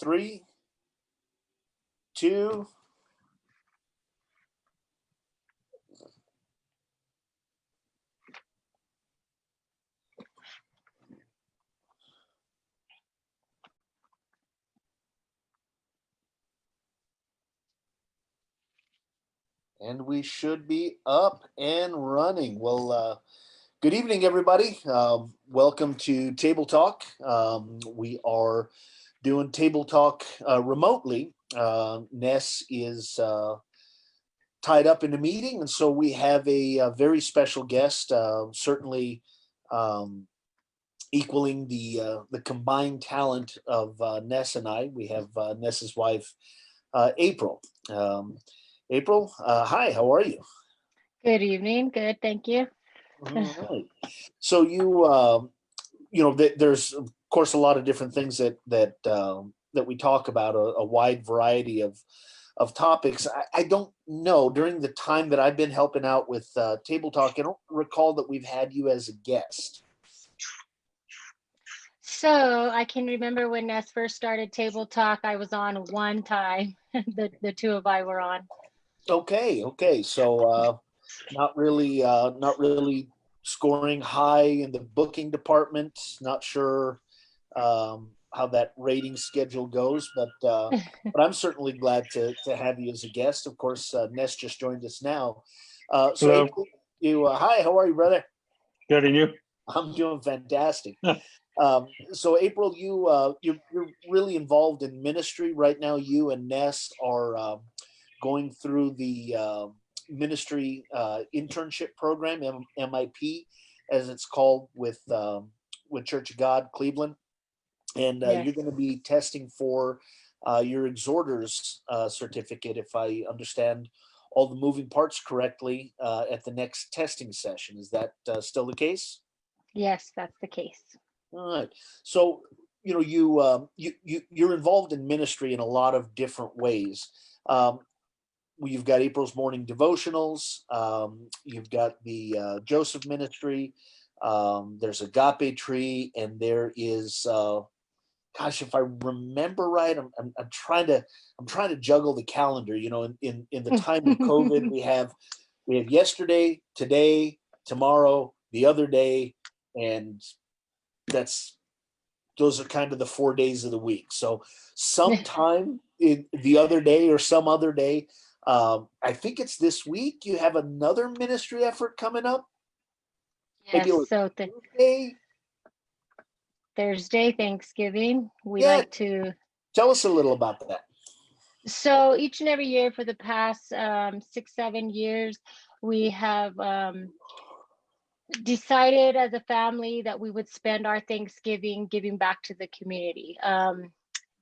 3, 2. And we should be up and running. Well, good evening, everybody. Welcome to Table Talk. We are doing Table Talk remotely. Ness is tied up in a meeting, and so we have a very special guest, certainly equaling the combined talent of Ness and I. We have Ness's wife, April. April, hi, how are you? Good evening. Good, thank you. All right. So there's of course a lot of different things that we talk about, a wide variety of topics. I don't know, during the time that I've been helping out with Table Talk, I don't recall that we've had you as a guest. So I can remember when Ness first started Table Talk, I was on one time. The two of I were on. Okay. So not really scoring high in the booking department. Not sure how that rating schedule goes, but I'm certainly glad to have you as a guest. Of course, Ness just joined us now. So Hello. April, hi, how are you, brother? Good, and you? I'm doing fantastic. So April, you're really involved in ministry right now. You and Ness are going through the ministry internship program, MIP, as it's called, with Church of God Cleveland, and Yes. you're going to be testing for your exhorter's certificate, if I understand all the moving parts correctly, at the next testing session. Is that still the case? Yes, that's the case. All right. So you're involved in ministry in a lot of different ways. You've got April's morning devotionals. You've got the Joseph ministry. There's Agape Tree, and there is, gosh, if I remember right, I'm trying to juggle the calendar. In the time of COVID, we have yesterday, today, tomorrow, the other day, and those are kind of the 4 days of the week. So sometime in the other day or some other day, I think it's this week, you have another ministry effort coming up. Yes, Maybe it was so Tuesday. Thursday, Thanksgiving, we Yeah, like to. tell us a little about that. So each and every year for the past 6, 7 years, we have decided as a family that we would spend our Thanksgiving giving back to the community.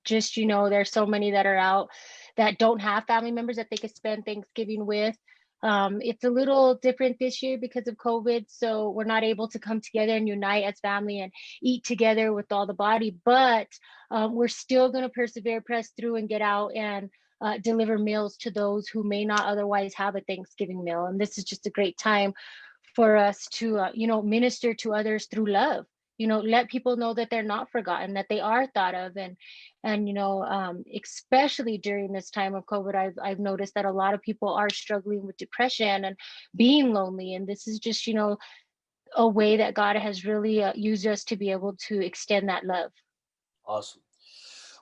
Just, there's so many that are out that don't have family members that they could spend Thanksgiving with. It's a little different this year because of COVID, so we're not able to come together and unite as family and eat together with all the body, but we're still going to persevere, press through, and get out and deliver meals to those who may not otherwise have a Thanksgiving meal. And this is just a great time for us to, minister to others through love. Let people know that they're not forgotten, that they are thought of, and especially during this time of COVID, I've noticed that a lot of people are struggling with depression and being lonely, and this is just a way that God has really used us to be able to extend that love. Awesome.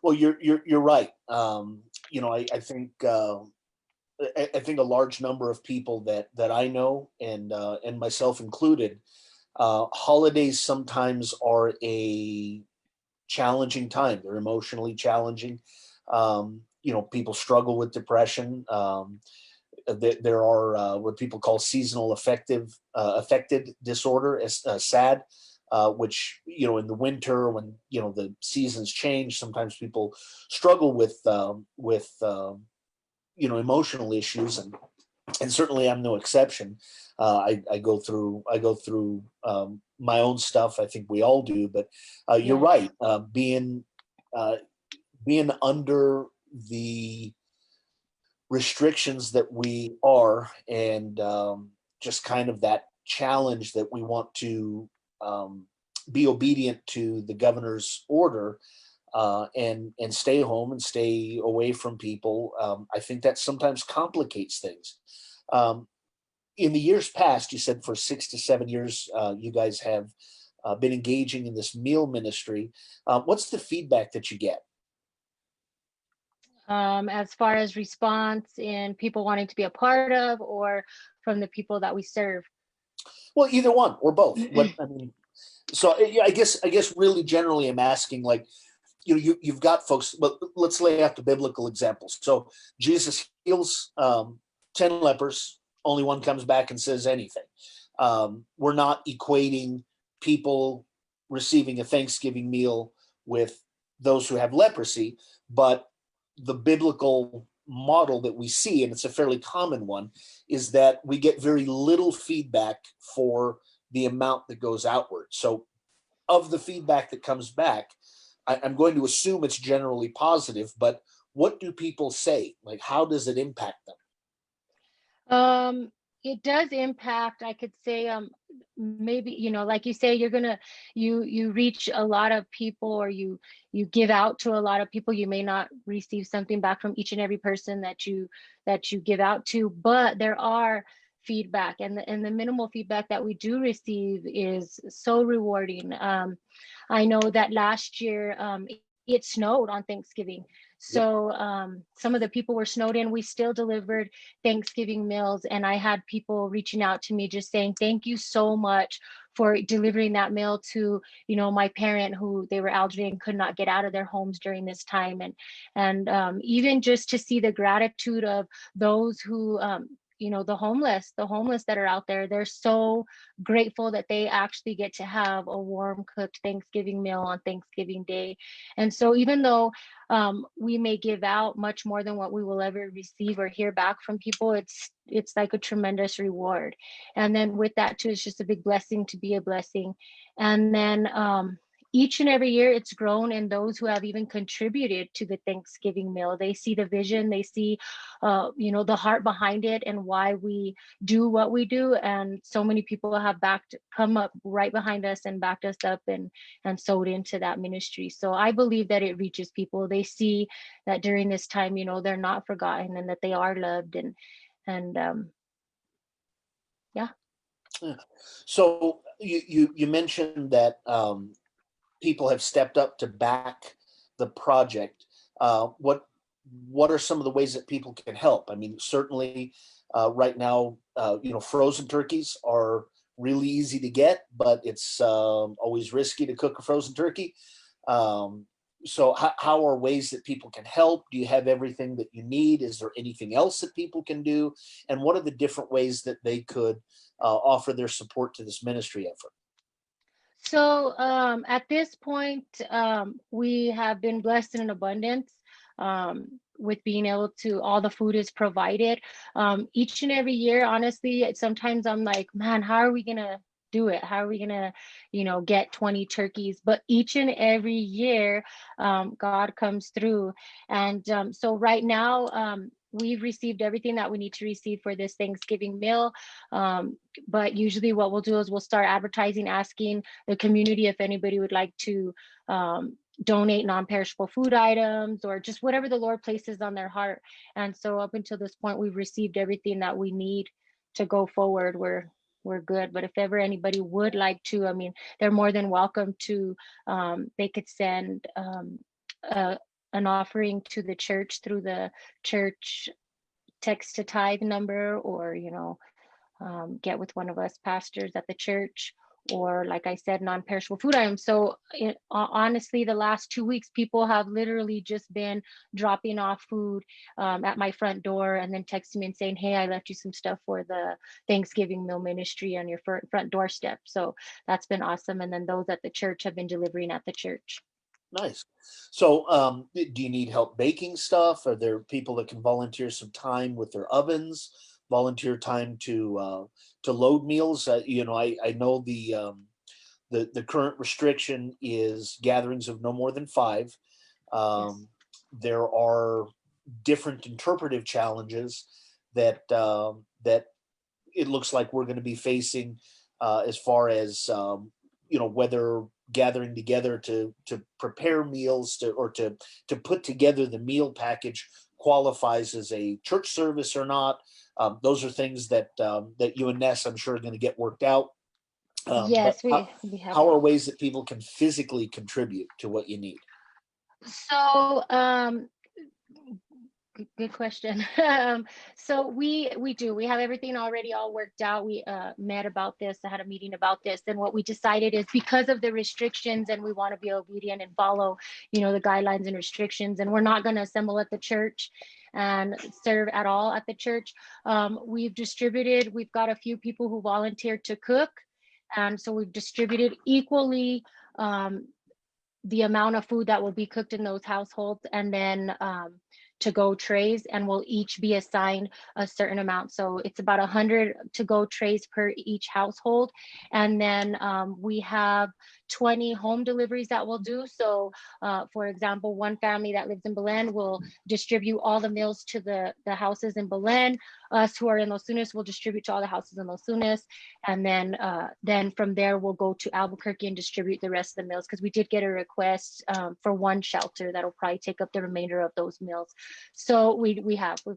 Well, you're right. I think I think a large number of people that I know, and myself included, holidays sometimes are a challenging time. They're emotionally challenging. People struggle with depression. There are what people call seasonal affected disorder, as SAD, which in the winter, when the seasons change, sometimes people struggle with emotional issues, and certainly I'm no exception. I go through my own stuff. I think we all do, but you're Yes. right. Being under the restrictions that we are, and just kind of that challenge that we want to be obedient to the governor's order. and stay home and stay away from people. I think that sometimes complicates things. Um, in the years past, you said for 6 to 7 years, you guys have been engaging in this meal ministry. What's the feedback that you get? As far as response and people wanting to be a part of, or from the people that we serve? Well, either one or both. What I mean, so yeah, I guess really generally, I'm asking, like, you've got folks, but let's lay out the biblical examples. So Jesus heals 10 lepers, only one comes back and says anything. We're not equating people receiving a Thanksgiving meal with those who have leprosy, but the biblical model that we see, and it's a fairly common one, is that we get very little feedback for the amount that goes outward. So of the feedback that comes back, I'm going to assume it's generally positive, but what do people say? Like, how does it impact them? Um, it does impact, I could say, maybe, like you say, you reach a lot of people, or you give out to a lot of people. You may not receive something back from each and every person that you give out to, but there are feedback, and the minimal feedback that we do receive is so rewarding. I know that last year, it snowed on Thanksgiving. Yep. So some of the people were snowed in. We still delivered Thanksgiving meals, and I had people reaching out to me just saying, thank you so much for delivering that meal to, my parent, who they were elderly and could not get out of their homes during this time. And even just to see the gratitude of those who, the homeless that are out there. They're so grateful that they actually get to have a warm cooked Thanksgiving meal on Thanksgiving Day. And so even though we may give out much more than what we will ever receive or hear back from people, it's like a tremendous reward. And then with that too, it's just a big blessing to be a blessing. And then each and every year it's grown, and those who have even contributed to the Thanksgiving meal, they see the vision, they see the heart behind it and why we do what we do. And so many people have come up right behind us and backed us up and sowed into that ministry. So I believe that it reaches people. They see that during this time, they're not forgotten, and that they are loved. And yeah. Yeah. So you mentioned that people have stepped up to back the project. What are some of the ways that people can help? I mean, certainly right now, frozen turkeys are really easy to get, but it's always risky to cook a frozen turkey. Um, so how are ways that people can help? Do you have everything that you need? Is there anything else that people can do? And what are the different ways that they could offer their support to this ministry effort? So at this point, we have been blessed in an abundance, with being able to, all the food is provided. Each and every year, honestly, sometimes I'm like, man, how are we gonna do it? How are we gonna, get 20 turkeys? But each and every year, God comes through. And so right now, we've received everything that we need to receive for this Thanksgiving meal. But usually what we'll do is we'll start advertising, asking the community if anybody would like to donate non-perishable food items, or just whatever the Lord places on their heart. And so up until this point, we've received everything that we need to go forward. We're good. But if ever anybody would like to, I mean, they're more than welcome to. They could send a, an offering to the church through the church text to tithe number, or get with one of us pastors at the church, or like I said, non-perishable food items. So honestly, the last 2 weeks, people have literally just been dropping off food at my front door, and then texting me and saying, hey, I left you some stuff for the Thanksgiving meal ministry on your front doorstep. So that's been awesome. And then those at the church have been delivering at the church. Nice. So, do you need help baking stuff? Are there people that can volunteer some time with their ovens, volunteer time to load meals? I know the current restriction is gatherings of no more than five. Yes. Um, there are different interpretive challenges that it looks like we're going to be facing as far as whether gathering together to prepare meals or to put together the meal package qualifies as a church service or not. Those are things that you and Ness, I'm sure, are going to get worked out. But Yes, we have. how are ways that people can physically contribute to what you need? So, good question. So we have everything already all worked out. We met about this. I had a meeting about this, and what we decided is, because of the restrictions, and we want to be obedient and follow, the guidelines and restrictions, and we're not going to assemble at the church and serve at all at the church. We've got a few people who volunteered to cook, and so we've distributed equally the amount of food that will be cooked in those households, and then to-go trays, and will each be assigned a certain amount. So it's about 100 to-go trays per each household. And then we have 20 home deliveries that we'll do. So for example, one family that lives in Belen will distribute all the meals to the houses in Belen. Us who are in Los Lunas will distribute to all the houses in Los Lunas. And then from there, we'll go to Albuquerque and distribute the rest of the meals, because we did get a request for one shelter that'll probably take up the remainder of those meals. So we've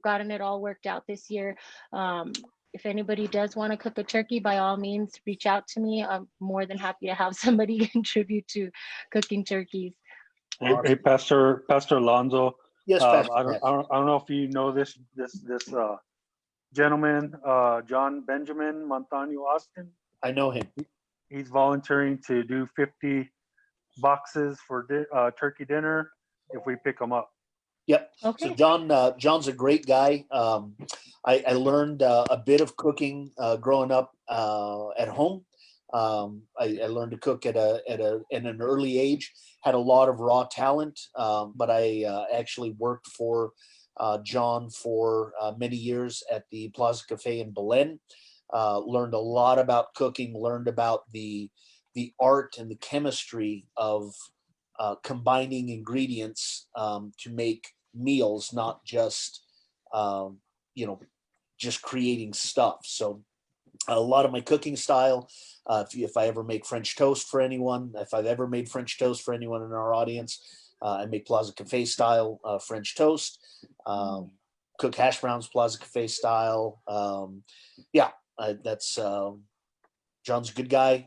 gotten it all worked out this year. If anybody does want to cook a turkey, by all means, reach out to me. I'm more than happy to have somebody contribute to cooking turkeys. Hey, Pastor Alonzo. Yes, Pastor. I don't know if you know this gentleman, John Benjamin Montano Austin. I know him. He's volunteering to do 50 boxes for turkey dinner if we pick them up. Yep. Okay. So John's a great guy. I learned a bit of cooking growing up at home. I learned to cook at an early age. Had a lot of raw talent, but I actually worked for John for many years at the Plaza Cafe in Belen. Learned a lot about cooking. Learned about the art and the chemistry of combining ingredients to make meals, not just just creating stuff. So a lot of my cooking style, if I ever make French toast for anyone, if I've ever made French toast for anyone in our audience, I make Plaza Cafe style French toast. Cook hash browns Plaza Cafe style. That's John's a good guy.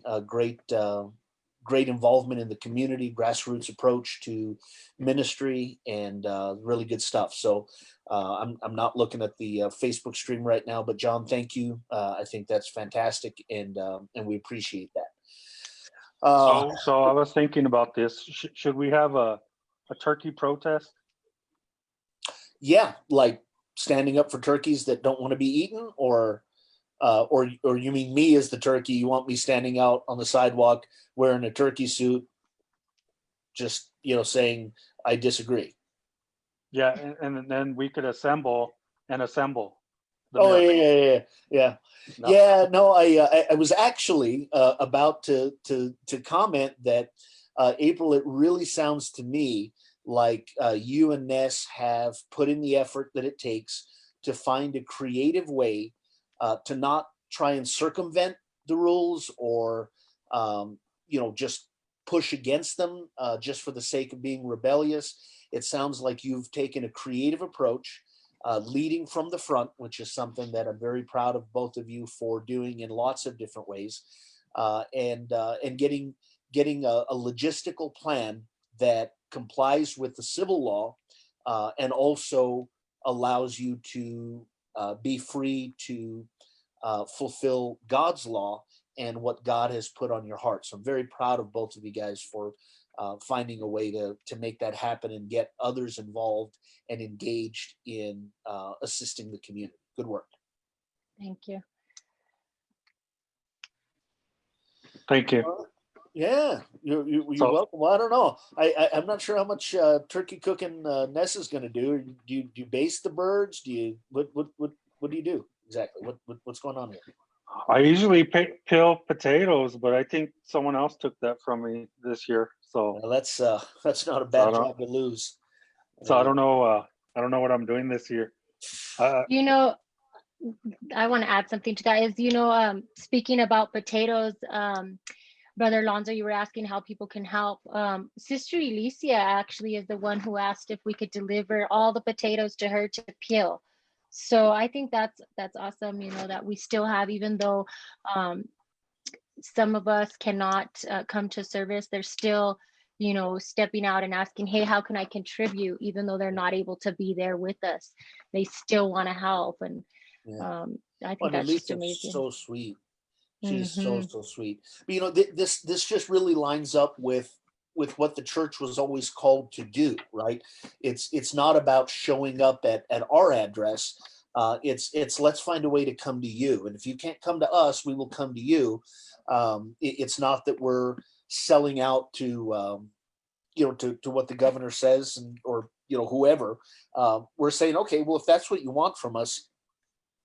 Great involvement in the community, grassroots approach to ministry, and really good stuff. So I'm not looking at the Facebook stream right now, but John, thank you. I think that's fantastic, and we appreciate that. So I was thinking about this. Should we have a turkey protest? Yeah, like standing up for turkeys that don't want to be eaten, or you mean me as the turkey? You want me standing out on the sidewalk wearing a turkey suit, just saying I disagree? Yeah, and then we could assemble. Oh yeah. No. Yeah. No, I was actually about to comment that April. It really sounds to me like you and Ness have put in the effort that it takes to find a creative way to not try and circumvent the rules, or just push against them just for the sake of being rebellious. It sounds like you've taken a creative approach, leading from the front, which is something that I'm very proud of both of you for doing in lots of different ways, and getting a logistical plan that complies with the civil law, and also allows you to be free to fulfill God's law and what God has put on your heart. So I'm very proud of both of you guys for finding a way to make that happen and get others involved and engaged in assisting the community. Good work. Thank you. Thank you. Yeah, you're welcome. Well, I don't know. I'm not sure how much turkey cooking Ness is going to do. Do you baste the birds? What do you do exactly? What's going on here? I usually peel potatoes, but I think someone else took that from me this year. So well, that's not a bad job to lose. So I don't know what I'm doing this year. I want to add something to that. Is speaking about potatoes, Brother Alonzo, you were asking how people can help. Sister Alicia actually is the one who asked if we could deliver all the potatoes to her to peel. So I think that's awesome, you know, that we still have, even though some of us cannot come to service, they're still, you know, stepping out and asking, hey, how can I contribute? Even though they're not able to be there with us, they still want to help. And Yeah. I think Well, that's just Alicia's amazing. so sweet. She's so Hmm. so sweet. But you know, this just really lines up with what the church was always called to do, right? It's not about showing up at our address. It's let's find a way to come to you, and if you can't come to us, we will come to you. It's not that we're selling out to you know, to what the governor says, and or you know, whoever. We're saying, okay, well, if that's what you want from us,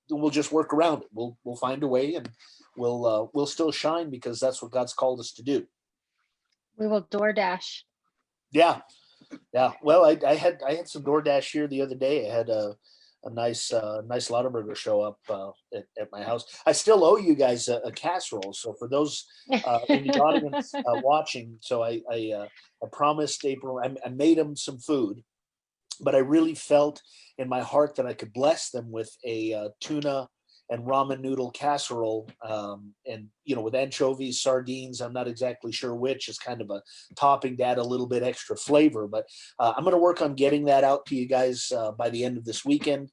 then we'll just work around it. We'll find a way, and we'll still shine, because that's what God's called us to do. We will DoorDash. Yeah, yeah. Well, I had some DoorDash here the other day. I had a nice nice Lauterburger show up at my house. I still owe you guys a casserole. So for those in the audience watching, so I promised April, I made them some food, but I really felt in my heart that I could bless them with a tuna and ramen noodle casserole, and you know, with anchovies, sardines. I'm not exactly sure which is kind of a topping to add a little bit extra flavor, but I'm going to work on getting that out to you guys by the end of this weekend,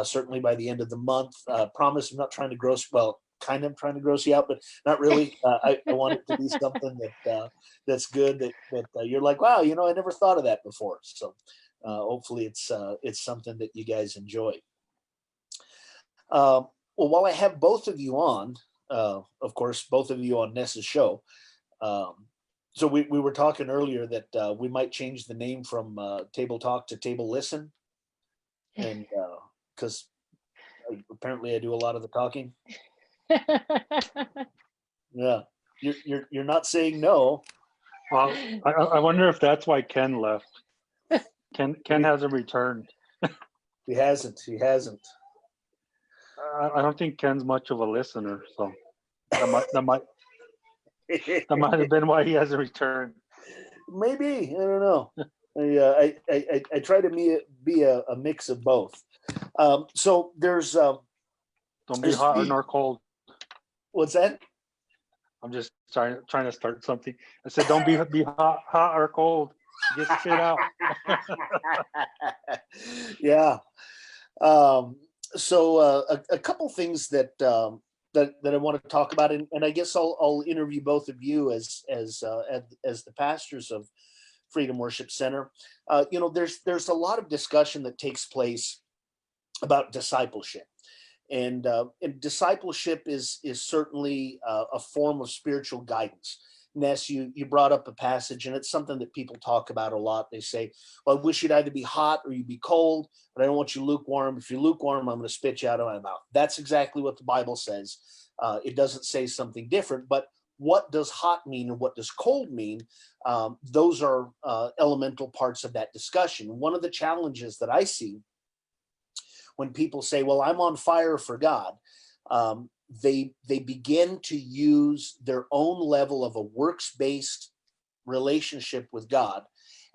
certainly by the end of the month. Promise, I'm not trying to gross. Well, kind of trying to gross you out, but not really. I want it to be something that's good. That you're like, wow, you know, I never thought of that before. So hopefully it's something that you guys enjoy. Well, while I have both of you on, of course, both of you on Ness's show. Um, so we were talking earlier that we might change the name from Table Talk to Table Listen, and because apparently I do a lot of the talking. Yeah, you're not saying no. Well, I wonder if that's why Ken left. Ken hasn't returned. He hasn't. He hasn't. I don't think Ken's much of a listener, so that might have been why he hasn't returned. Maybe, I don't know. I try to be a mix of both. So there's Don't be hot nor cold. what's that? I'm just trying to start something. I said, don't be hot or cold. Get spit out. Yeah. So a couple things that I want to talk about, and I guess I'll interview both of you as the pastors of Freedom Worship Center. You know, there's a lot of discussion that takes place about discipleship, and discipleship is certainly a form of spiritual guidance. Ness, you brought up a passage, and it's something that people talk about a lot. They say, well, I wish you'd either be hot or you'd be cold, but I don't want you lukewarm. If you're lukewarm, I'm going to spit you out of my mouth. That's exactly what the Bible says. It doesn't say something different, but what does hot mean and what does cold mean? Those are elemental parts of that discussion. One of the challenges that I see when people say, well, I'm on fire for God, they begin to use their own level of a works-based relationship with God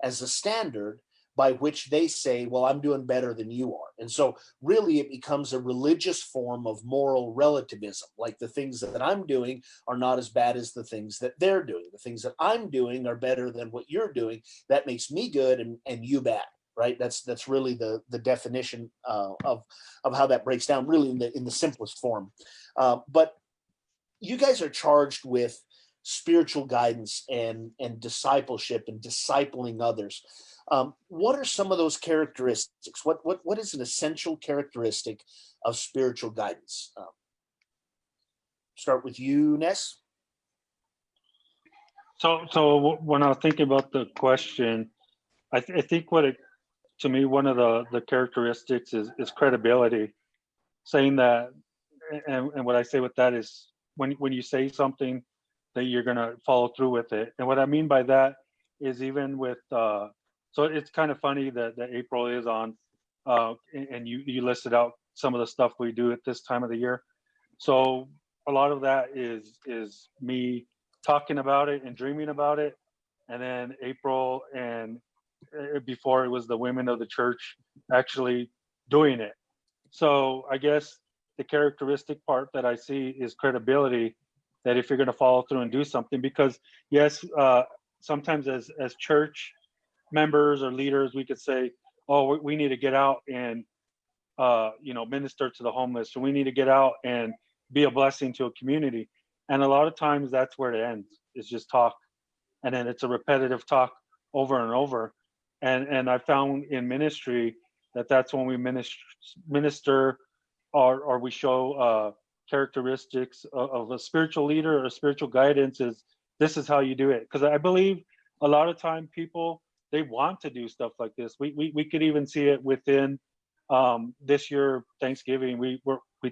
as a standard by which they say, well, I'm doing better than you are. And so really it becomes a religious form of moral relativism. Like the things that I'm doing are not as bad as the things that they're doing. The things that I'm doing are better than what you're doing. That makes me good and you bad. Right. That's really the definition of how that breaks down, really in the simplest form. But you guys are charged with spiritual guidance and discipleship and discipling others. What are some of those characteristics? What is an essential characteristic of spiritual guidance? Start with you, Ness. So when I was thinking about the question, I think to me, one of the characteristics is credibility. Saying that, and what I say with that is when you say something that you're gonna follow through with it. And what I mean by that is even with so it's kind of funny that April is on, and you listed out some of the stuff we do at this time of the year. So a lot of that is me talking about it and dreaming about it. And then April and before it was the women of the church actually doing it. So I guess the characteristic part that I see is credibility, that if you're going to follow through and do something, because yes, sometimes as church members or leaders, we could say, oh, we need to get out and minister to the homeless, or we need to get out and be a blessing to a community. And a lot of times that's where it ends. It's just talk, and then it's a repetitive talk over and over. And I found in ministry that that's when we minister or we show characteristics of a spiritual leader or a spiritual guidance. Is this is how you do it? Because I believe a lot of time people, they want to do stuff like this. We could even see it within this year Thanksgiving. We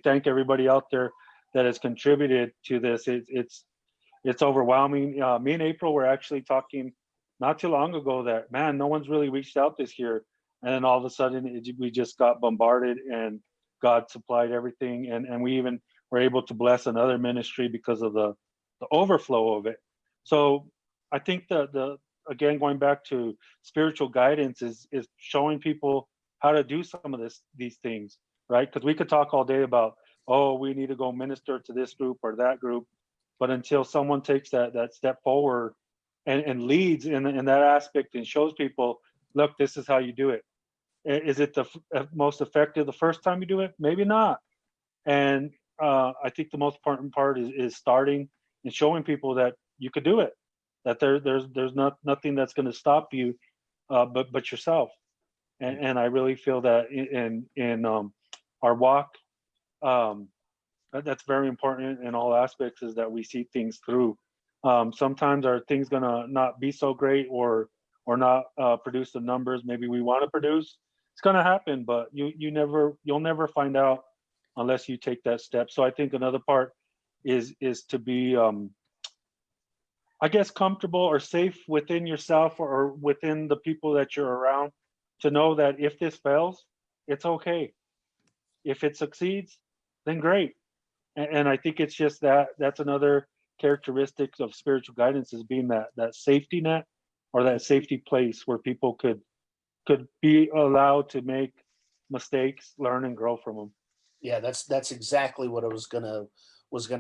thank everybody out there that has contributed to this. It's overwhelming. Me and April were actually talking not too long ago that, man, no one's really reached out this year, and then all of a sudden we just got bombarded, and God supplied everything, and we even were able to bless another ministry because of the overflow of it. So I think the again, going back to spiritual guidance is showing people how to do some of these things, right? Because we could talk all day about, oh, we need to go minister to this group or that group, but until someone takes that step forward and leads in that aspect and shows people, look, this is how you do it. Is it the most effective the first time you do it? Maybe not. And I think the most important part is starting and showing people that you could do it, that there's nothing that's going to stop you but yourself. And I really feel that in our walk, that's very important in all aspects, is that we see things through. Sometimes are things gonna not be so great or not produce the numbers maybe we want to produce. It's gonna happen, but you'll never find out unless you take that step. So I think another part is to be I guess comfortable or safe within yourself or within the people that you're around, to know that if this fails, it's okay. If it succeeds, then great. And I think it's just that's another characteristic of spiritual guidance, is being that safety net or that safety place where people could be allowed to make mistakes, learn and grow from them. Yeah, that's exactly what I was gonna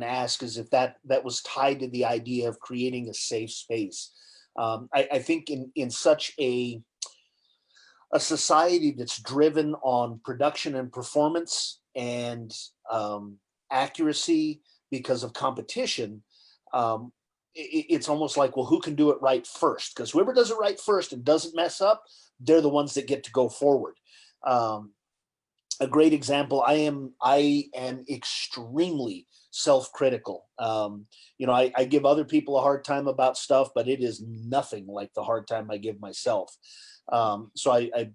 ask, is if that was tied to the idea of creating a safe space. I think in such a society that's driven on production and performance and accuracy because of competition, it's almost like, well, who can do it right first? Because whoever does it right first and doesn't mess up, they're the ones that get to go forward. A great example, I am extremely self-critical. I give other people a hard time about stuff, but it is nothing like the hard time I give myself. So I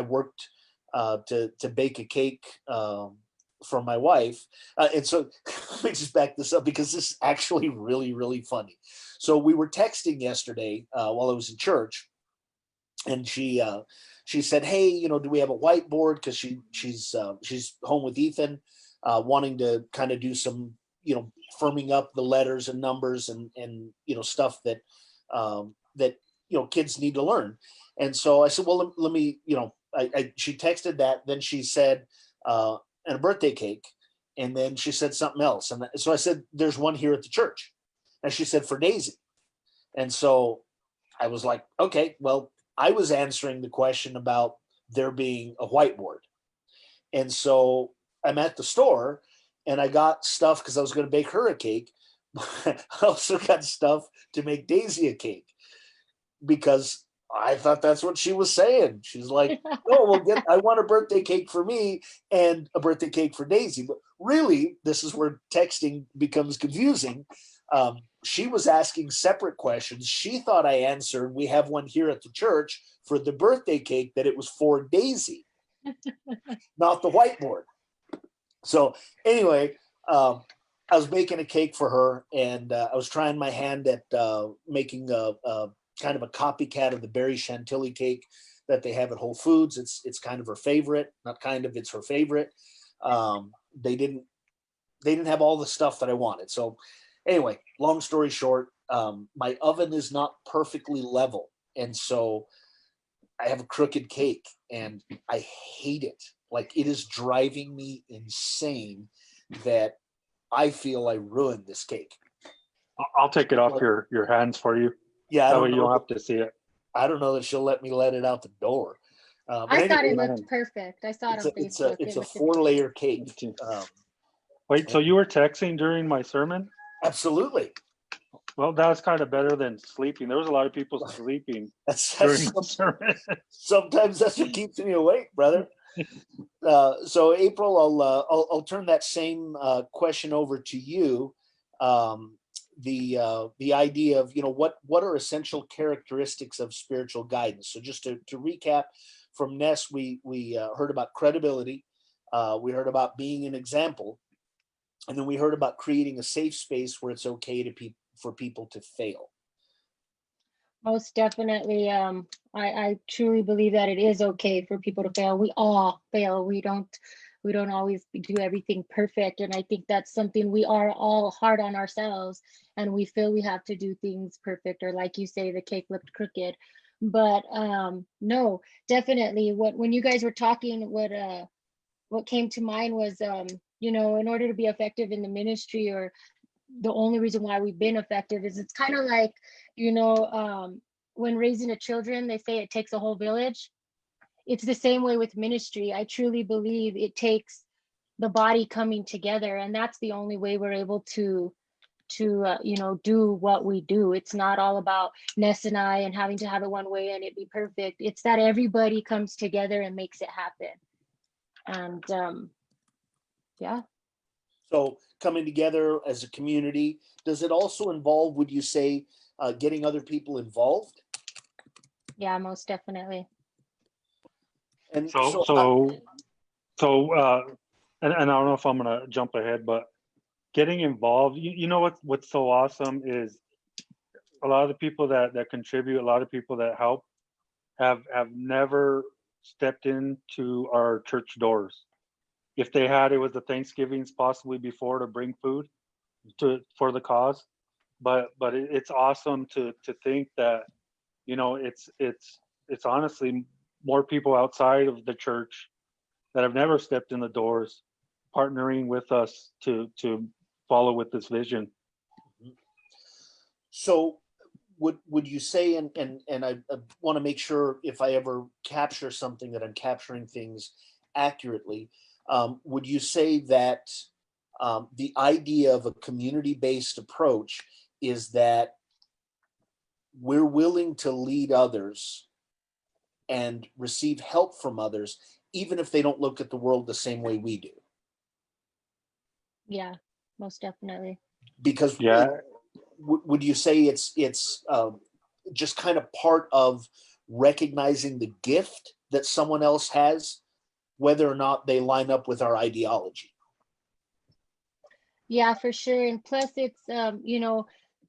worked to bake a cake for my wife. And so let me just back this up, because this is actually really, really funny. So we were texting yesterday while I was in church, and she said, hey, do we have a whiteboard? Because she's home with Ethan, wanting to kind of do some, firming up the letters and numbers and stuff that kids need to learn. And so I said, well, let me, she texted that. Then she said, and a birthday cake. And then she said something else. And so I said, there's one here at the church. And she said, for Daisy. And so I was like, okay, well, I was answering the question about there being a whiteboard. And so I'm at the store and I got stuff because I was going to bake her a cake. I also got stuff to make Daisy a cake, because I thought that's what she was saying. She's like, oh, well, I want a birthday cake for me and a birthday cake for Daisy. But really, this is where texting becomes confusing. She was asking separate questions. She thought I answered, we have one here at the church for the birthday cake, that it was for Daisy, not the whiteboard. So anyway, I was baking a cake for her, and I was trying my hand at making a kind of a copycat of the berry chantilly cake that they have at Whole Foods. It's kind of her favorite, not kind of, it's her favorite. They didn't have all the stuff that I wanted. So Anyway, long story short, my oven is not perfectly level. And so I have a crooked cake and I hate it. Like, it is driving me insane that I feel I ruined this cake. I'll take it off But, your hands for you. yeah, That way you don't have to see it. I don't know that she'll let me let it out the door. But I thought anyway, it looked perfect. I saw it on Facebook. it's It a looked 4-layer cake. Wait, so you were texting during my sermon? Absolutely. Well, that was kind of better than sleeping. There was a lot of people sleeping during the sermon. Sometimes that's what keeps me awake, brother. So April, I'll turn that same question over to you. The idea of, what are essential characteristics of spiritual guidance? So just to recap, from Ness, we heard about credibility, we heard about being an example, and then we heard about creating a safe space where it's okay for people to fail. Most definitely. I truly believe that it is okay for people to fail. We all fail. We don't always do everything perfect. And I think that's something we are all hard on ourselves, and we feel we have to do things perfect, or like you say, the cake looked crooked. But no, definitely when you guys were talking, what came to mind was in order to be effective in the ministry, or the only reason why we've been effective, is it's kind of like, when raising a children, they say it takes a whole village. It's the same way with ministry. I truly believe it takes the body coming together, and that's the only way we're able to do what we do. It's not all about Ness and I and having to have it one way and it be perfect. It's that everybody comes together and makes it happen. And yeah. So coming together as a community, does it also involve, would you say, getting other people involved? Yeah, most definitely. And and I don't know if I'm gonna jump ahead, but getting involved, you know what's so awesome is a lot of the people that contribute, a lot of people that help have never stepped into our church doors. If they had, it was the Thanksgivings possibly before, to bring food for the cause. But it's awesome to think that, it's honestly more people outside of the church that have never stepped in the doors, partnering with us to follow with this vision. So would you say, and I want to make sure if I ever capture something that I'm capturing things accurately, would you say that the idea of a community-based approach is that we're willing to lead others and receive help from others, even if they don't look at the world the same way we do? Yeah, most definitely. Because would you say it's just kind of part of recognizing the gift that someone else has, whether or not they line up with our ideology? Yeah, for sure. And plus, it's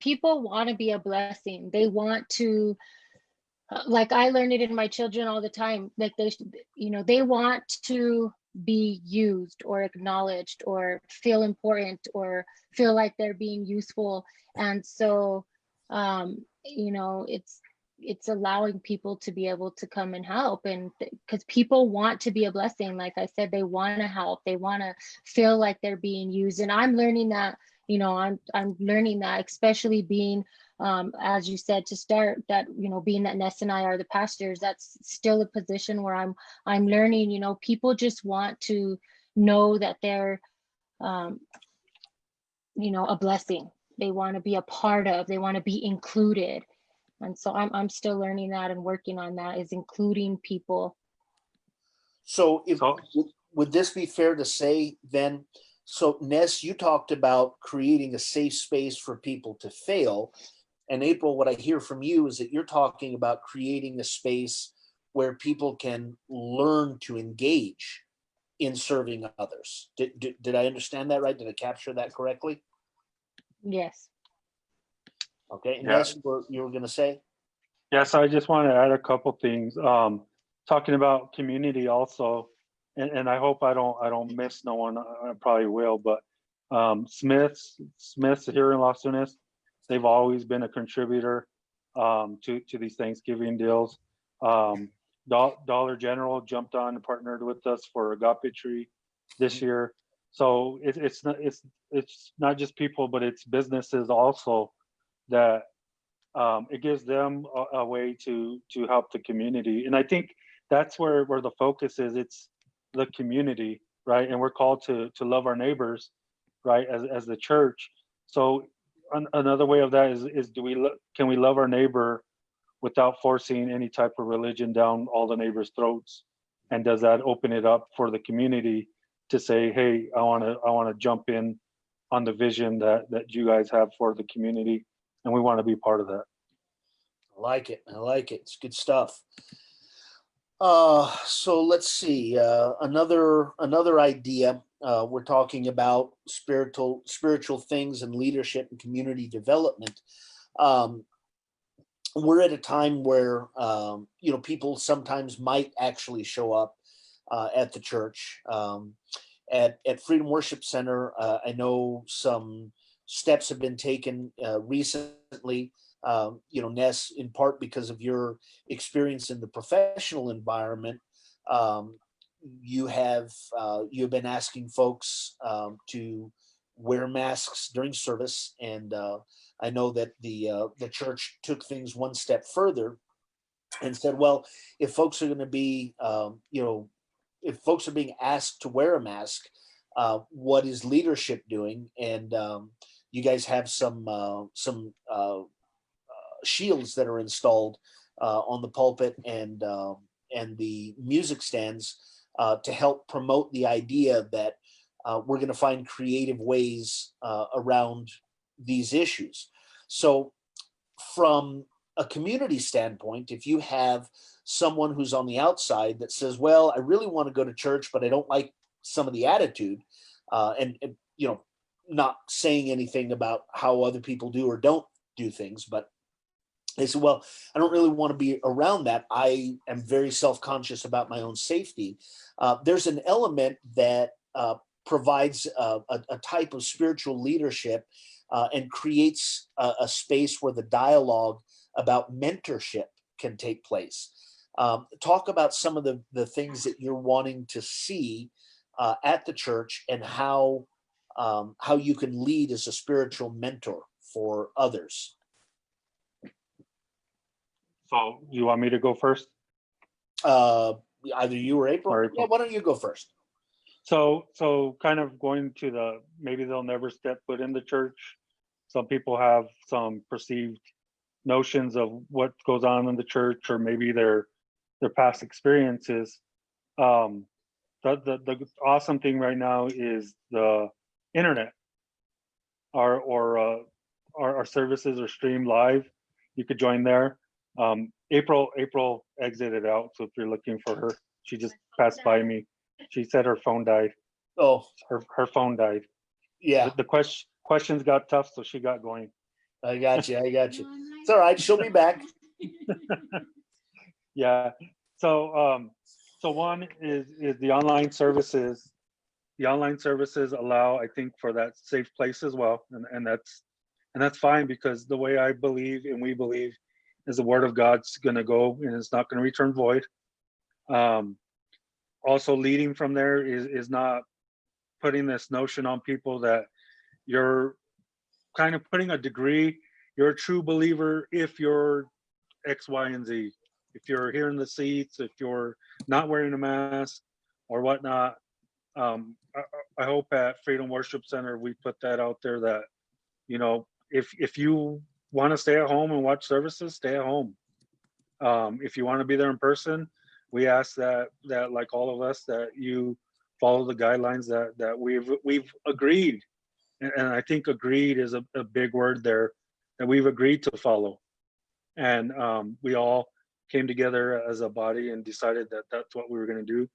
people want to be a blessing. They want to, like, I learned it in my children all the time. Like, they want to be used or acknowledged or feel important or feel like they're being useful. And so it's allowing people to be able to come and help, and because people want to be a blessing. Like I said, they want to help, they want to feel like they're being used. And I'm learning that, I'm learning that, especially being as you said, to start that, being that Ness and I are the pastors, that's still a position where I'm learning. People just want to know that they're a blessing. They want to be a part of, they want to be included. And so I'm still learning that and working on that, is including people. So would this be fair to say then? So Ness, you talked about creating a safe space for people to fail. And April, what I hear from you is that you're talking about creating a space where people can learn to engage in serving others. Did I understand that right? Did I capture that correctly? Yes. Okay. And Ness, you were going to say? Yes, I just want to add a couple things. Talking about community also, and I hope I don't miss no one. I probably will, but Smith's here in Las Vegas, they've always been a contributor to these Thanksgiving deals. Dollar General jumped on and partnered with us for Agape Tree this year. So it's not just people, but it's businesses also that it gives them a way to help the community. And I think that's where the focus is. It's the community, right? And we're called to love our neighbors, right? As the church. So another way of that is can we love our neighbor without forcing any type of religion down all the neighbors' throats? And does that open it up for the community to say, hey, I want to jump in on the vision that you guys have for the community, and we want to be part of that. I like it. It's good stuff. So let's see. Another idea. We're talking about spiritual things and leadership and community development. We're at a time where people sometimes might actually show up at the church. At Freedom Worship Center, I know some steps have been taken recently. Ness, in part because of your experience in the professional environment, you've been asking folks to wear masks during service, and I know that the church took things one step further and said, well, if folks are going to be, if folks are being asked to wear a mask, what is leadership doing? And you guys have some shields that are installed on the pulpit and the music stands to help promote the idea that we're going to find creative ways around these issues. So from a community standpoint, if you have someone who's on the outside that says, well, I really want to go to church, but I don't like some of the attitude, and not saying anything about how other people do or don't do things, but they said, well, I don't really want to be around that. I am very self-conscious about my own safety. There's an element that provides a type of spiritual leadership and creates a space where the dialogue about mentorship can take place. Talk about some of the things that you're wanting to see at the church and how you can lead as a spiritual mentor for others. So you want me to go first? Either you or April. Yeah, why don't you go first? So kind of going to maybe they'll never step foot in the church. Some people have some perceived notions of what goes on in the church, or maybe their past experiences. The awesome thing right now is the internet. Our services are streamed live. You could join there. April exited out, so if you're looking for her, she just passed by me. She said her phone died. Oh, her phone died. Yeah. The questions got tough, so she got going. I got you. It's all right. She'll be back. Yeah. So one is the online services. The online services allow, I think, for that safe place as well, and that's fine, because the way I believe and we believe is the word of God's going to go and it's not going to return void. Also, leading from there is not putting this notion on people that you're kind of putting a degree. You're a true believer if you're X, Y, and Z. If you're here in the seats, if you're not wearing a mask or whatnot. I hope at Freedom Worship Center we put that out there that, if you want to stay at home and watch services, stay at home. If you want to be there in person, we ask that like all of us, that you follow the guidelines that we've agreed. And I think agreed is a big word there, that we've agreed to follow. And we all came together as a body and decided that that's what we were going to do.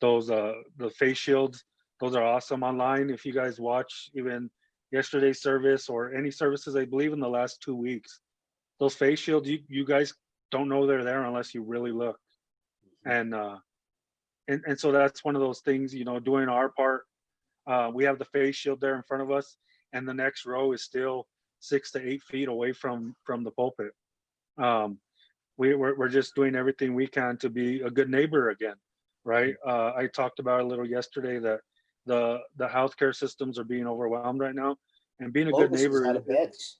The face shields, those are awesome online. If you guys watch even yesterday's service or any services, I believe in the last 2 weeks, those face shields, you guys don't know they're there unless you really look. And so that's one of those things, doing our part We have the face shield there in front of us, and the next row is still 6 to 8 feet away from the pulpit. Um, we're just doing everything we can to be a good neighbor again, right? I talked about a little yesterday that the healthcare systems are being overwhelmed right now, and being a good Clovis is neighbor out of beds.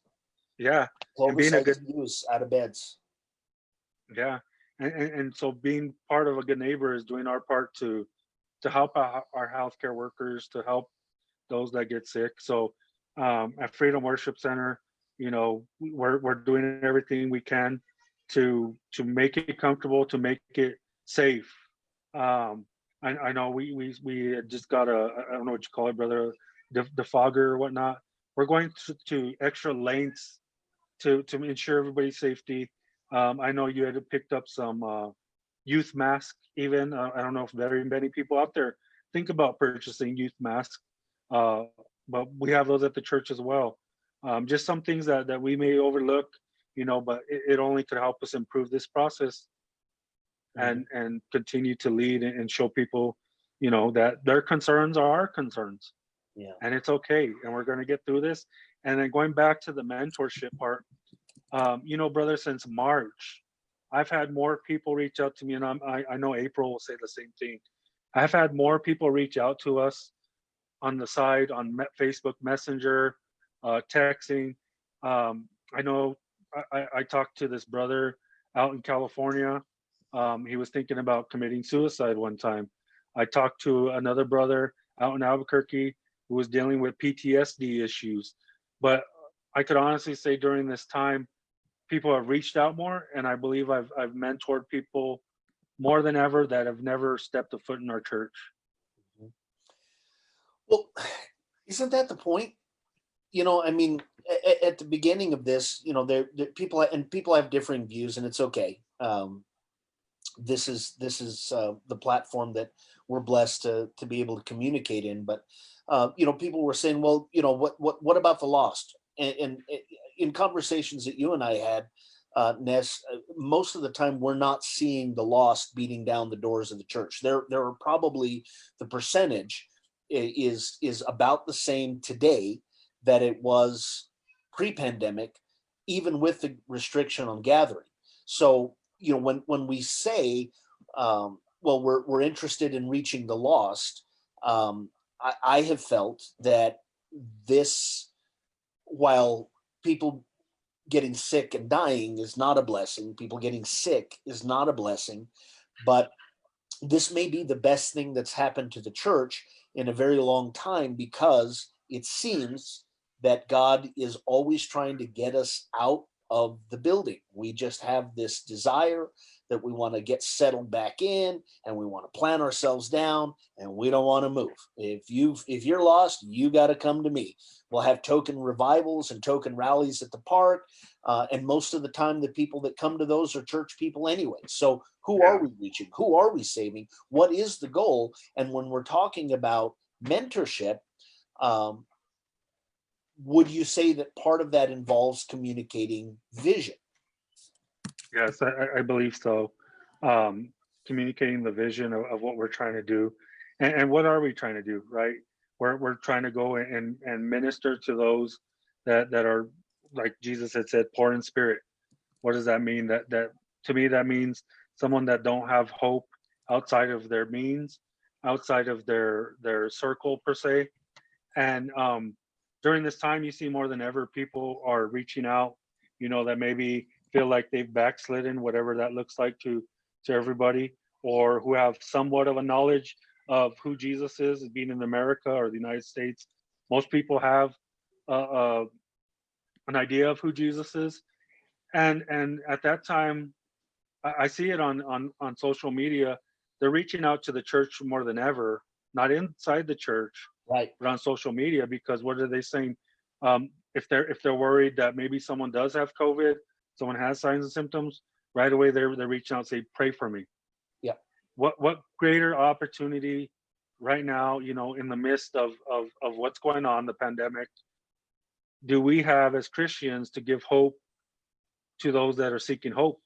yeah, and Clovis being a good ICU is out of beds. yeah, and so being part of a good neighbor is doing our part to help our healthcare workers, to help those that get sick. So at Freedom Worship Center, we're doing everything we can to make it comfortable, to make it safe. I know we had just got I don't know what you call it, brother, defogger or whatnot. We're going to extra lengths to ensure everybody's safety. I know you had picked up some youth masks. Even I don't know if very many people out there think about purchasing youth masks, uh, but we have those at the church as well. Just some things that we may overlook, but it only could help us improve this process and continue to lead and show people, that their concerns are our concerns, Yeah. and it's okay, and we're going to get through this. And then going back to the mentorship part, brother, since March, I've had more people reach out to me, and I know April will say the same thing. I've had more people reach out to us on the side, on Facebook Messenger, texting. I know I talked to this brother out in California. He was thinking about committing suicide one time. I talked to another brother out in Albuquerque who was dealing with PTSD issues. But I could honestly say during this time, people have reached out more, and I believe I've mentored people more than ever that have never stepped a foot in our church. Well, isn't that the point? I mean, at the beginning of this, there people people have differing views, and it's okay. This is the platform that we're blessed to be able to communicate in. But people were saying, well, what about the lost? And in conversations that you and I had, Ness, most of the time we're not seeing the lost beating down the doors of the church. There are probably the percentage is about the same today that it was pre-pandemic, even with the restriction on gathering. So when we say, well, we're interested in reaching the lost, I have felt that this, while people getting sick and dying is not a blessing, people getting sick is not a blessing, but this may be the best thing that's happened to the church in a very long time, because it seems that God is always trying to get us out of the building. We just have this desire that we want to get settled back in, and we want to plant ourselves down, and we don't want to move. If you're lost, you got to come to me. We'll have token revivals and token rallies at the park. And most of the time, the people that come to those are church people anyway. So who are we reaching? Who are we saving? What is the goal? And when we're talking about mentorship, would you say that part of that involves communicating vision? Yes, I believe so. Communicating the vision of what we're trying to do, and what are we trying to do, right? We're trying to go and minister to those that are, like Jesus had said, poor in spirit. What does that mean? That to me, that means someone that don't have hope outside of their means, outside of their circle per se. And during this time, you see more than ever, people are reaching out, that maybe feel like they've backslidden, whatever that looks like to everybody, or who have somewhat of a knowledge of who Jesus is, being in America or the United States. Most people have an idea of who Jesus is. And at that time, I see it on social media. They're reaching out to the church more than ever, not inside the church, Right. but on social media, because what are they saying? If they're worried that maybe someone does have COVID, someone has signs and symptoms, right away they're reaching out and say, pray for me. Yeah. What greater opportunity right now, in the midst of what's going on, the pandemic, do we have as Christians to give hope to those that are seeking hope?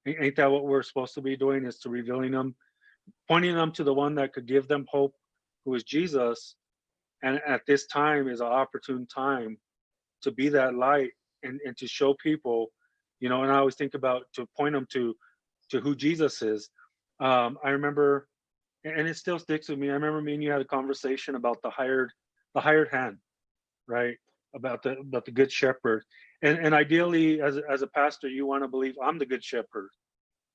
Ain't that what we're supposed to be doing, is to revealing them, pointing them to the one that could give them hope, who is Jesus. And at this time is an opportune time to be that light and to show people, you know, and I always think about to point them to who Jesus is. I remember, and it still sticks with me. I remember me and you had a conversation about the hired hand, right? About the good shepherd. And ideally as a pastor, you want to believe I'm the good shepherd.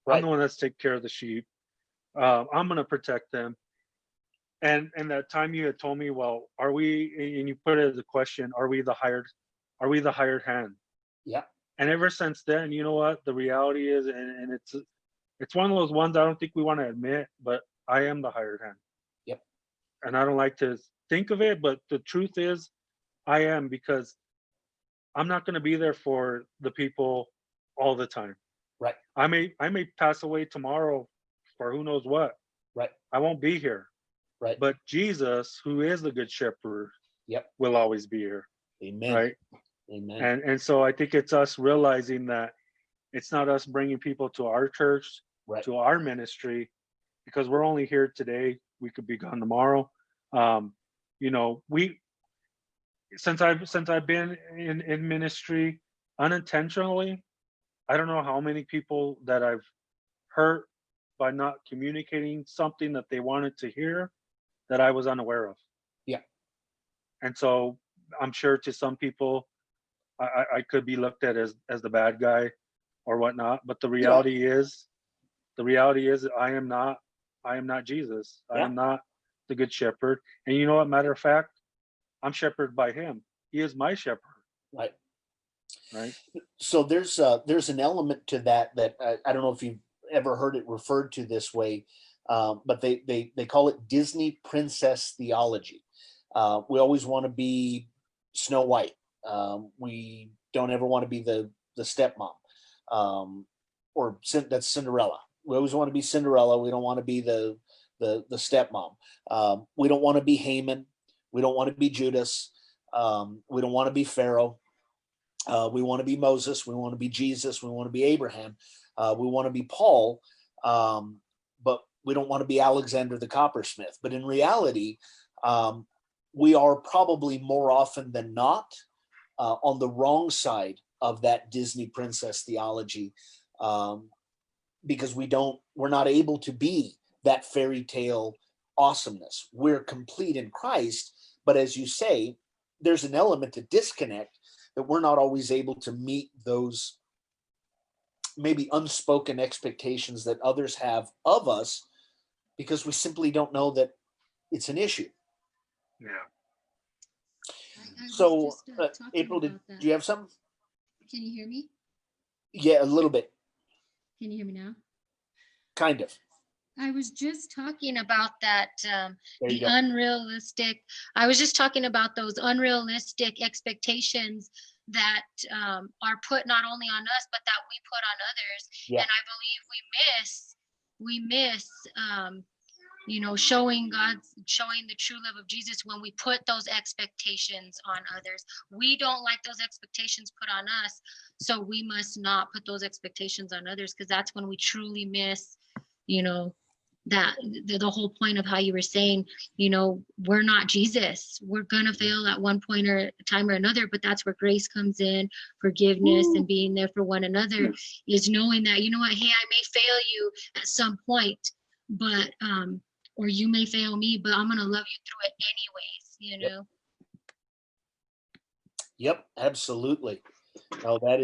I'm Right. the one that's taking care of the sheep. I'm going to protect them. And that time you had told me, well, are we, and you put it as a question, are we the hired hand? Yeah. And ever since then, you know what? The reality is, and it's one of those ones I don't think we want to admit, but I am the hired hand. Yep. And I don't like to think of it, but the truth is I am, because I'm not going to be there for the people all the time. Right. I may pass away tomorrow for who knows what. Right. I won't be here. Right. But Jesus, who is the good shepherd, Yep. will always be here. Amen. Right. Amen. And so I think it's us realizing that it's not us bringing people to our church, Right. to our ministry, because we're only here today. We could be gone tomorrow. You know, since I've been in ministry unintentionally, I don't know how many people that I've hurt by not communicating something that they wanted to hear that I was unaware of. Yeah. And so I'm sure to some people, I could be looked at as the bad guy or whatnot. But the reality is I am not Jesus. I am not the good shepherd. And you know what? Matter of fact, I'm shepherded by him. He is my shepherd. Right. Right. So there's an element to that I don't know if you've ever heard it referred to this way, but they call it Disney princess theology. We always want to be Snow White. We don't ever want to be the stepmom, or that's Cinderella. We always want to be Cinderella. We don't want to be the stepmom. We don't want to be Haman. We don't want to be Judas. We don't want to be Pharaoh. We want to be Moses. We want to be Jesus. We want to be Abraham. We want to be Paul. But we don't want to be Alexander the coppersmith. But in reality, we are probably more often than not on the wrong side of that Disney princess theology, because we're not able to be that fairy tale awesomeness. We're complete in Christ, but as you say, there's an element of disconnect that we're not always able to meet those maybe unspoken expectations that others have of us, because we simply don't know that it's an issue. Yeah. So, April, do you have something? Can you hear me? Yeah, a little bit. Can you hear me now? Kind of. I was just talking about that, There you go. I was just talking about those unrealistic expectations that are put not only on us, but that we put on others. Yeah. And I believe we miss showing the true love of Jesus when we put those expectations on others. We don't like those expectations put on us, so we must not put those expectations on others, because that's when we truly miss, that the whole point of how you were saying, we're not Jesus. We're gonna fail at one point or time or another, but that's where grace comes in, forgiveness, and being there for one another, is knowing that, hey, I may fail you at some point, but or you may fail me, but I'm gonna love you through it anyways, Yep, absolutely. No, that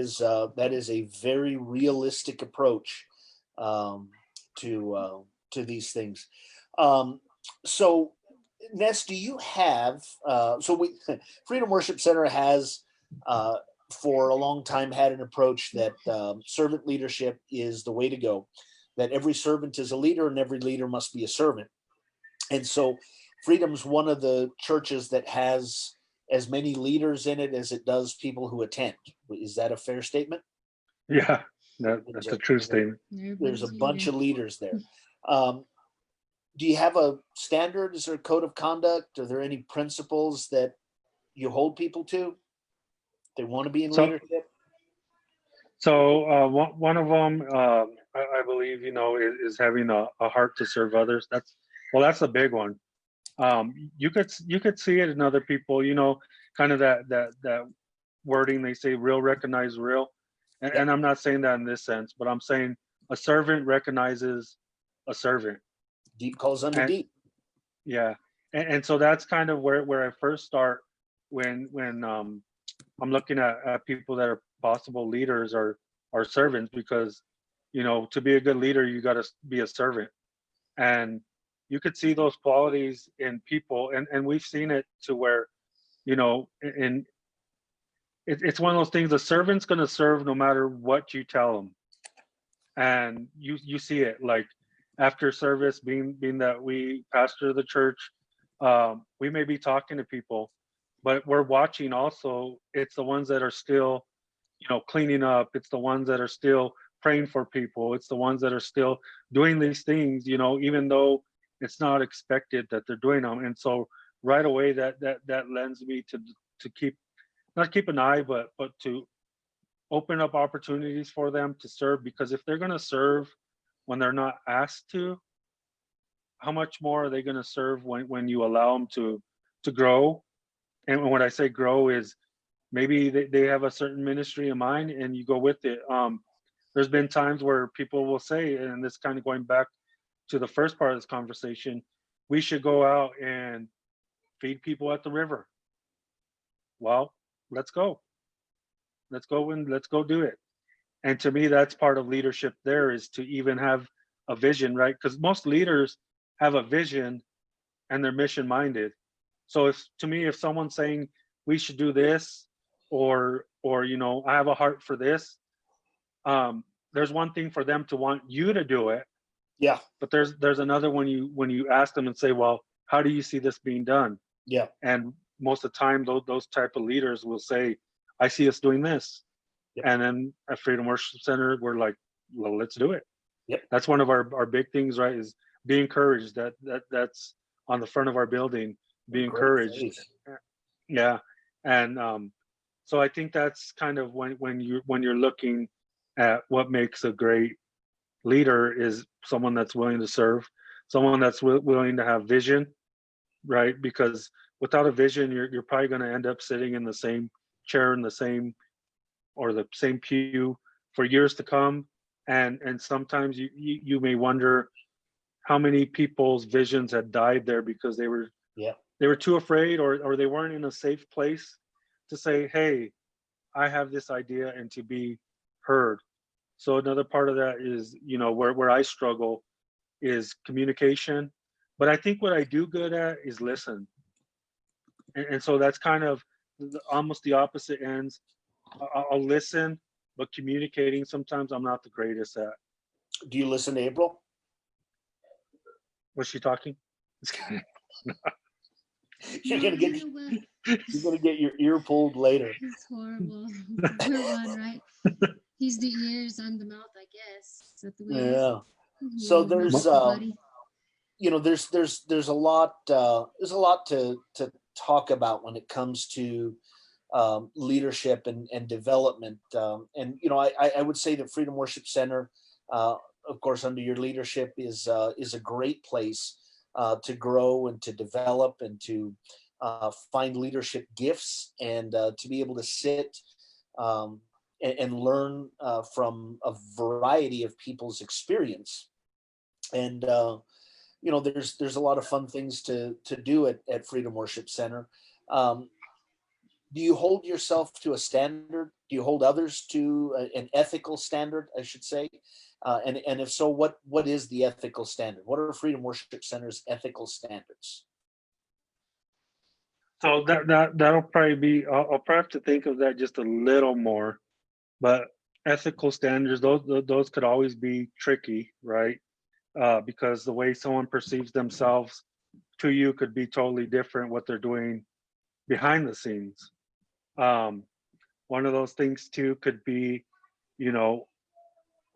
is a very realistic approach to these things. So, Ness, do you have? Freedom Worship Center has for a long time had an approach that servant leadership is the way to go. That every servant is a leader and every leader must be a servant. And so, Freedom's one of the churches that has as many leaders in it as it does people who attend. Is that a fair statement? Yeah, that's a true statement. There's a bunch of leaders there. Do you have a standard? Is there a code of conduct? Are there any principles that you hold people to? They want to be in leadership? So one of them, I believe, is having a heart to serve others. That's a big one. You could see it in other people, kind of that wording they say, real recognize real. And, Yeah. and I'm not saying that in this sense, but I'm saying a servant recognizes a servant. Deep calls unto And deep. yeah, and so that's kind of where I first start when I'm looking at people that are possible leaders or servants, because to be a good leader you got to be a servant. And you could see those qualities in people, and we've seen it to where in it's one of those things. The servant's going to serve no matter what you tell them. And you see it, like, after service, being that we pastor the church, we may be talking to people, but we're watching also. It's the ones that are still cleaning up. It's the ones that are still praying for people. It's the ones that are still doing these things, even though it's not expected that they're doing them. And so right away, that lends me to keep, not keep an eye, but to open up opportunities for them to serve. Because if they're going to serve when they're not asked to, how much more are they going to serve when you allow them to grow? And when I say grow, is maybe they have a certain ministry in mind and you go with it. There's been times where people will say, and this kind of going back to the first part of this conversation, we should go out and feed people at the river. Well, let's go. Let's go do it. And to me, that's part of leadership there, is to even have a vision, right? Because most leaders have a vision and they're mission minded. So if someone's saying we should do this, or I have a heart for this, there's one thing for them to want you to do it, Yeah. but there's another when you ask them and say, well, how do you see this being done? Yeah. And most of the time, those type of leaders will say, I see us doing this. Yep. And then at Freedom Worship Center, we're like, well, let's do it. Yep. That's one of our big things, right? Is be encouraged. That's on the front of our building. Be Great encouraged. phrase. Yeah. And so I think that's kind of when you're looking at what makes a great leader, is someone that's willing to serve, someone that's willing to have vision, right? Because without a vision, you're probably going to end up sitting in the same chair in the same pew for years to come. And sometimes you may wonder how many people's visions had died there because they were Yeah. too afraid, or they weren't in a safe place to say, hey, I have this idea, and to be heard. So another part of that is, where I struggle is communication. But I think what I do good at is listen. And so that's kind of almost the opposite ends. I'll listen, but communicating, sometimes I'm not the greatest at. Do you listen to April? Was she talking? You're No, gonna get you know what? you're gonna get your ear pulled later. It's horrible. We're one, right? He's the ears, I'm the mouth, I guess. Is that the way it is? Yeah. So Little there's monkey buddy. there's a lot to talk about when it comes to leadership and development. And I would say that Freedom Worship Center, of course, under your leadership, is a great place to grow and to develop and to find leadership gifts, and to be able to sit and learn from a variety of people's experience. And there's a lot of fun things to do at Freedom Worship Center. Um, do you hold yourself to a standard? Do you hold others to an ethical standard, I should say? And if so, what is the ethical standard? What are Freedom Worship Center's ethical standards? So that'll probably be. I'll probably have to think of that just a little more. But ethical standards, those could always be tricky, right? Because the way someone perceives themselves to you could be totally different what they're doing behind the scenes. One of those things too could be,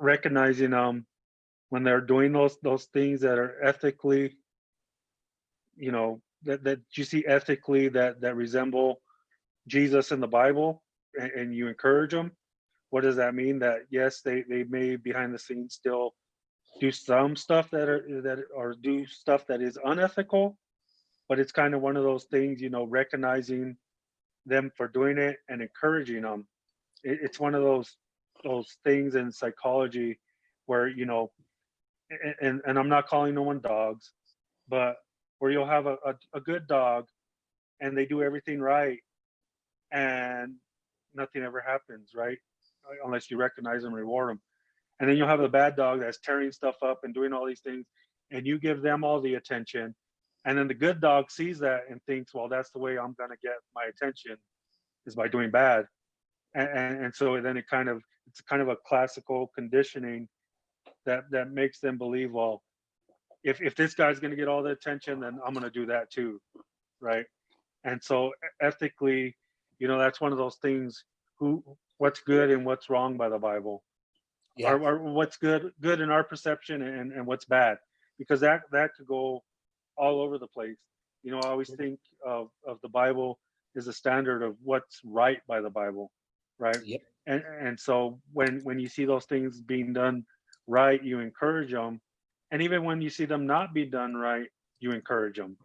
recognizing when they're doing those things that are ethically, that you see ethically that resemble Jesus in the Bible, and you encourage them. What does that mean? That yes, they may behind the scenes still do some stuff that do stuff that is unethical, but it's kind of one of those things, recognizing them for doing it and encouraging them. It's one of those things in psychology where, and I'm not calling no one dogs, but where you'll have a good dog and they do everything right and nothing ever happens, right? Unless you recognize them, reward them. And then you'll have the bad dog that's tearing stuff up and doing all these things, and you give them all the attention. And then the good dog sees that and thinks, well, that's the way I'm going to get my attention, is by doing bad. And so then it's kind of a classical conditioning that makes them believe, well, if this guy's going to get all the attention, then I'm going to do that too, right? And so ethically, that's one of those things, what's good and what's wrong by the Bible, or what's good in our perception, and what's bad, because that could go all over the place. I always think of the Bible as a standard of what's right by the Bible, right? Yep. And so when you see those things being done right, you encourage them, and even when you see them not be done right, you encourage them.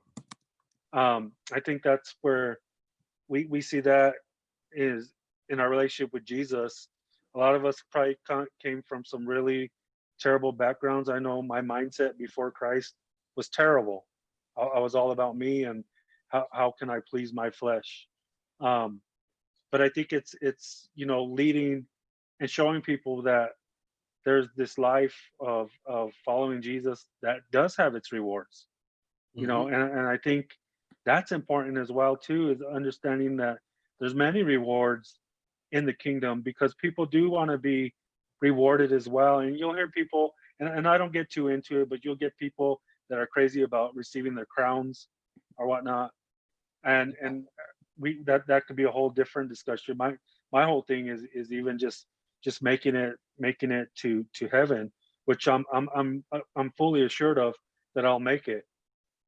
I think that's where we see that is in our relationship with Jesus. A lot of us probably came from some really terrible backgrounds. I know my mindset before Christ was terrible. I was all about me and how can I please my flesh. But I think it's leading and showing people that there's this life of following Jesus that does have its rewards. And I think that's important as well too, is understanding that there's many rewards in the kingdom, because people do want to be rewarded as well. And you'll hear people, and I don't get too into it, but you'll get people that are crazy about receiving their crowns or whatnot. And that could be a whole different discussion. My whole thing is even just making it to heaven, which I'm fully assured of that I'll make it.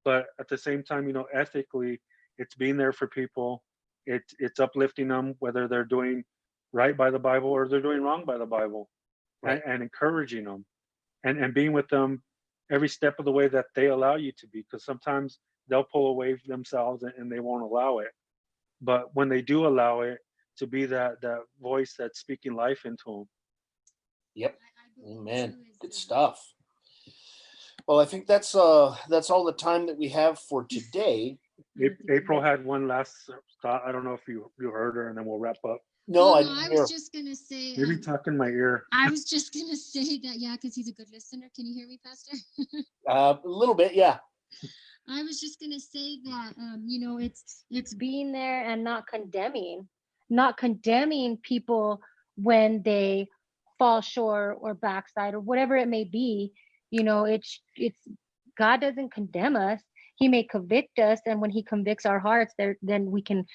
But at the same time, ethically, it's being there for people. It's uplifting them, whether they're doing right by the Bible or they're doing wrong by the Bible, right? and encouraging them and being with them every step of the way that they allow you to be, because sometimes they'll pull away themselves and they won't allow it. But when they do allow it, to be that voice that's speaking life into them. Yep. Amen. Good stuff. Well, I think that's all the time that we have for today. April had one last thought. I don't know if you heard her, and then we'll wrap up. No, I was just gonna say. Maybe talk in my ear. I was just gonna say that, yeah, because he's a good listener. Can you hear me, Pastor? A little bit, yeah. I was just gonna say that, It's being there and not condemning people when they fall short or backside or whatever it may be. It's God doesn't condemn us. He may convict us, and when he convicts our hearts, then we can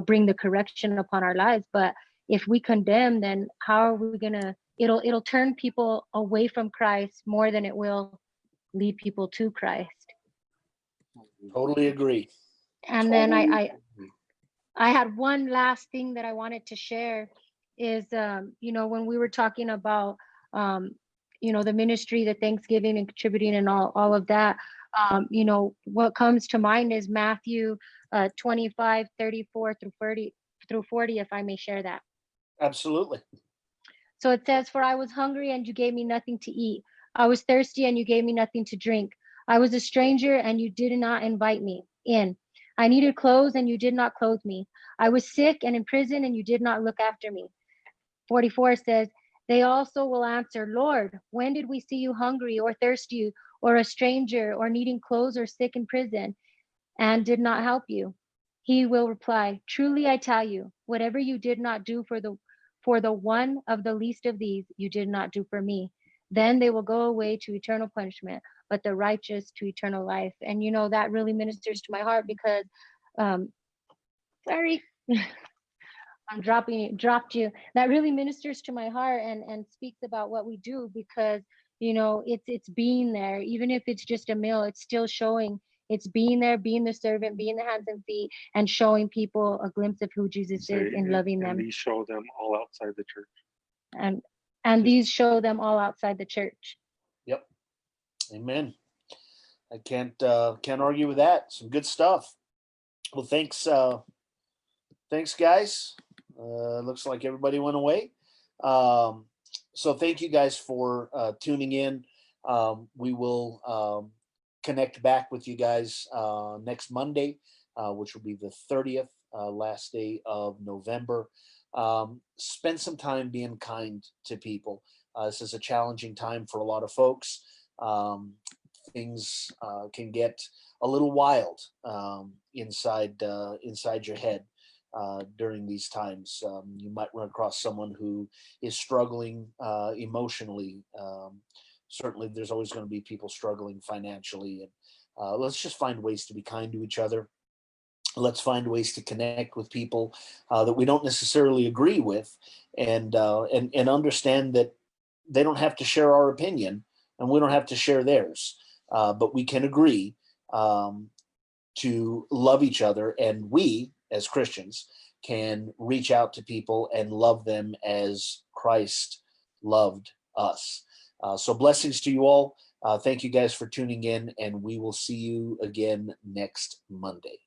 bring the correction upon our lives. But if we condemn, then how are we gonna? It'll turn people away from Christ more than it will lead people to Christ. Totally agree. And then I had one last thing that I wanted to share is, when we were talking about, the ministry, the Thanksgiving and contributing and all of that, what comes to mind is Matthew 25, 34 through 40, if I may share that. Absolutely. So it says, "For I was hungry and you gave me nothing to eat. I was thirsty and you gave me nothing to drink. I was a stranger and you did not invite me in. I needed clothes and you did not clothe me. I was sick and in prison and you did not look after me." 44 says, "They also will answer, 'Lord, when did we see you hungry or thirsty or a stranger or needing clothes or sick in prison and did not help you?' He will reply, 'Truly I tell you, whatever you did not do for the one of the least of these, you did not do for me.' Then they will go away to eternal punishment, but the righteous to eternal life." And that really ministers to my heart because, sorry, dropped you. That really ministers to my heart and speaks about what we do, because it's being there. Even if it's just a meal, it's still showing. It's being there, being the servant, being the hands and feet, and showing people a glimpse of who Jesus is and loving them. And these show them all outside the church. And these show them all outside the church. Yep. Amen. I can't argue with that. Some good stuff. Well, thanks guys. Looks like everybody went away. So thank you guys for tuning in. We will connect back with you guys next Monday, which will be the 30th, last day of November. Spend some time being kind to people. This is a challenging time for a lot of folks. Things can get a little wild inside your head during these times. You might run across someone who is struggling emotionally. Certainly, there's always going to be people struggling financially, and let's just find ways to be kind to each other. Let's find ways to connect with people that we don't necessarily agree with, and understand that they don't have to share our opinion, and we don't have to share theirs. But we can agree to love each other, and we, as Christians, can reach out to people and love them as Christ loved us. So blessings to you all. Thank you guys for tuning in, and we will see you again next Monday.